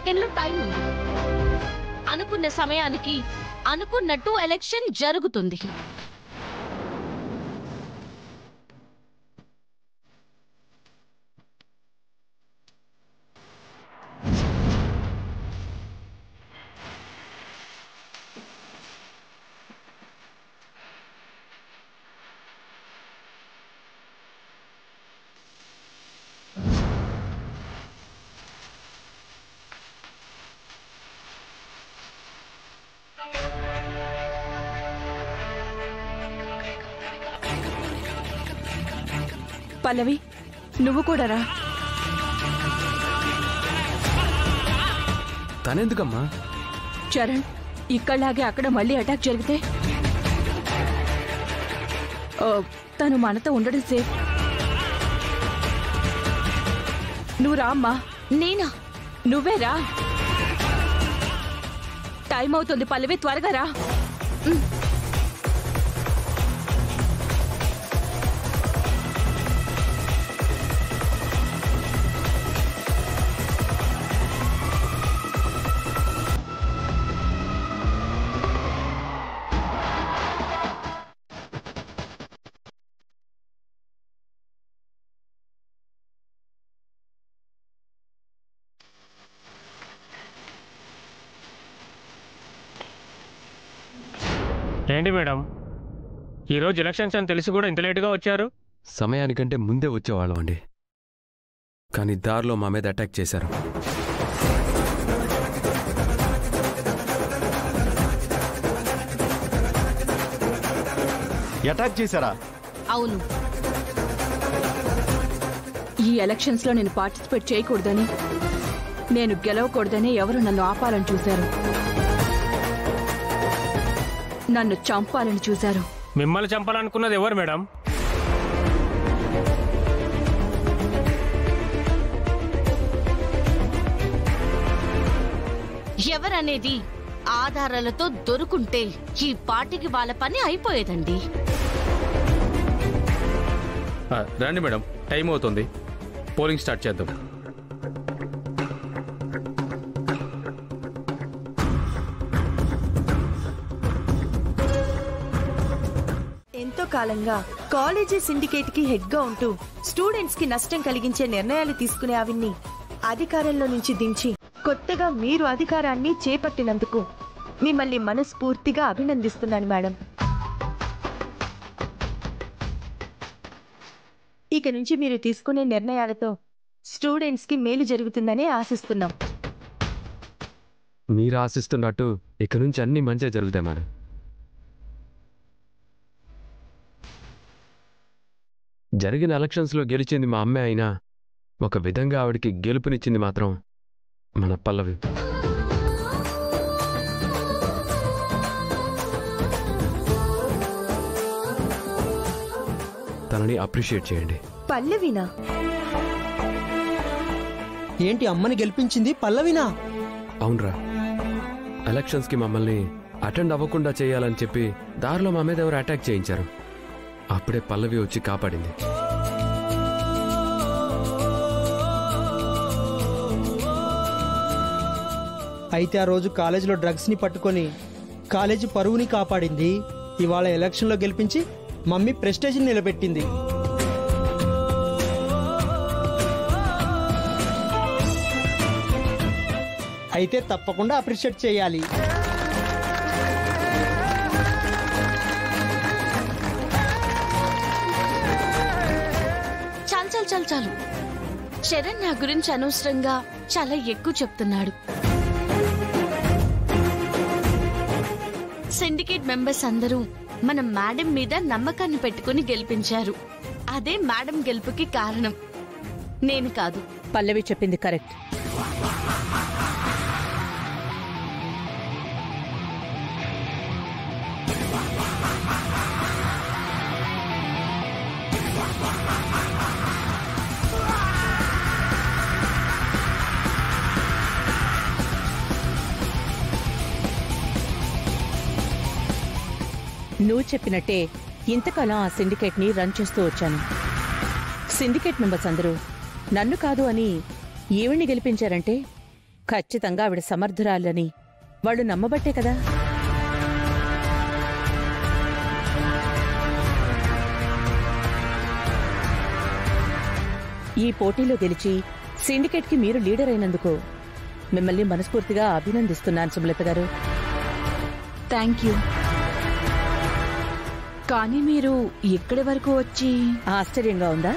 సెకండ్లు టైం ఉంది. అనుకున్న సమయానికి అనుకున్నట్టు ఎలక్షన్ జరుగుతుంది. పల్లవి, నువ్వు కూడా రా. తనెందుకమ్మా? చరణ్, ఇక్కడలాగే అక్కడ మళ్ళీ అటాక్ జరిగితే తను మనతో ఉండడం సేఫ్. నువ్వు రా అమ్మా. నేనా? నువ్వే రా. టైం అవుతుంది పల్లవి, త్వరగా రా. ఏంటి మేడం, ఈరోజు ఎలక్షన్స్ అని తెలిసి కూడా ఇంత లేటుగా వచ్చారు? సమయానికంటే ముందే వచ్చేవాళ్ళం అండి, కానీ దారిలో మా మీద అటాక్ చేశారు. అటాక్ చేశారా? అవును. ఈ ఎలక్షన్స్ లో నేను పార్టిసిపేట్ చేయకూడదని, నేను గెలవకూడదని ఎవరు నన్ను ఆపాలని చూశారు. నన్ను చంపాలని చూశారు. మిమ్మల్ని చంపాలనుకున్నది ఎవరు మేడం? ఎవరనేది ఆధారాలతో దొరుకుంటే ఈ పార్టీకి వాళ్ళ పని అయిపోయేదండి. రండి మేడం, టైం అవుతుంది, పోలింగ్ స్టార్ట్ చేద్దాం. ఎంతో కాలంగా కాలేజీ సిండికేట్ కి హెడ్ గా ఉంటూ స్టూడెంట్స్ కి నష్టం కలిగించే నిర్ణయాలు తీసుకునే ఆవిడ్ని అధికారంలో నుంచి దించి కొత్తగా మీరు అధికారాన్ని చేపట్టినందుకు మిమ్మల్ని మనస్ఫూర్తిగా అభినందిస్తున్నాను మేడం. ఇక నుంచి మీరు తీసుకునే నిర్ణయాలతో స్టూడెంట్స్ కి మేలు జరుగుతుందని ఆశిస్తున్నాం. మీరు ఆశిస్తున్నట్టు ఇక నుంచి అన్ని మంచిగా జరుగుతాయి మేడం. జరిగిన ఎలక్షన్స్లో గెలిచింది మా అమ్మే అయినా ఒక విధంగా ఆవిడికి గెలుపునిచ్చింది మాత్రం మన పల్లవి. తనని అప్రిషియేట్ చేయండి. పల్లవినా? ఏంటి, అమ్మని గెలిపించింది పల్లవినా? అవునరా, ఎలక్షన్స్కి మమ్మల్ని అటెండ్ అవ్వకుండా చేయాలని చెప్పి దారిలో మా మీద ఎవరు అటాక్ చేయించారు. అప్పుడే పల్లవి వచ్చి కాపాడింది. అయితే ఆ రోజు కాలేజీలో డ్రగ్స్ ని పట్టుకొని కాలేజీ పరువుని కాపాడింది. ఇవాళ ఎలక్షన్లో గెలిపించి మమ్మీ ప్రెస్టేజ్ని నిలబెట్టింది. అయితే తప్పకుండా అప్రిషియేట్ చేయాలి. చాలు. చరణ్ నా గురించి అనవసరంగా చాలా ఎక్కువ చెప్తున్నాడు. సిండికేట్ మెంబర్స్ అందరూ మన మేడం మీద నమ్మకాన్ని పెట్టుకుని గెలిపించారు. అదే మేడం గెలుపుకి కారణం, నేను కాదు. పల్లవి చెప్పింది కరెక్ట్. నువ్వు చెప్పినట్టే ఇంతకాలం ఆ సిండికేట్ ని రన్ చేస్తూ వచ్చాను. సిండికేట్ మెంబర్స్ అందరూ నన్ను కాదు అని ఈవిడ్ని గెలిపించారంటే ఖచ్చితంగా ఆవిడ సమర్థురాలని వాళ్ళు నమ్మబట్టే కదా. ఈ పోటీలో గెలిచి సిండికేట్కి మీరు లీడర్ అయినందుకు మిమ్మల్ని మనస్ఫూర్తిగా అభినందిస్తున్నాను సుమలత గారు. Thank you. కానీ మీరు ఇక్కడి వరకు వచ్చి ఆశ్చర్యంగా ఉందా?